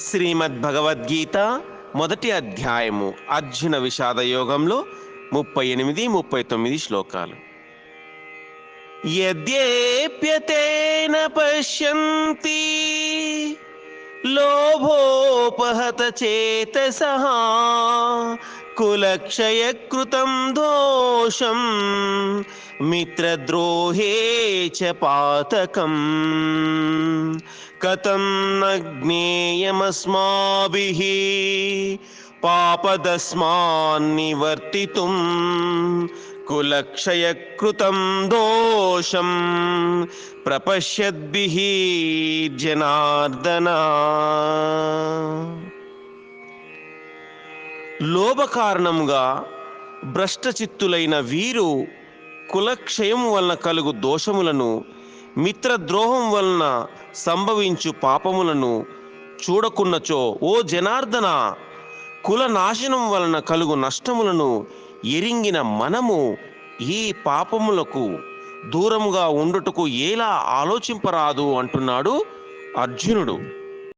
శ్రీమద్భగవద్గీత మొదటి అధ్యాయము అర్జున విషాద యోగంలో 38-39 శ్లోకాలు. యద్యేప్యతేన పశ్యంతి లోభోపహత చేతసః కులక్షయకృతం దోషం మిత్రద్రోహే చ పాతకం కథం న జ్ఞేయమస్మాభిః పాపదస్మాన్ నివర్తితుం కులక్షయకృతం దోషం ప్రపశ్యద్భిః జనార్దన. లోభ కారణముగా భ్రష్టచిత్తులైన వీరు కులక్షయం వలన కలుగు దోషములను, మిత్రద్రోహం వలన సంభవించు పాపములను చూడకున్నచో, ఓ జనార్దన, కుల నాశనం వలన కలుగు నష్టములను ఎరింగిన మనము ఈ పాపములకు దూరముగా ఉండుటకు ఎలా ఆలోచింపరాదు అంటున్నాడు అర్జునుడు.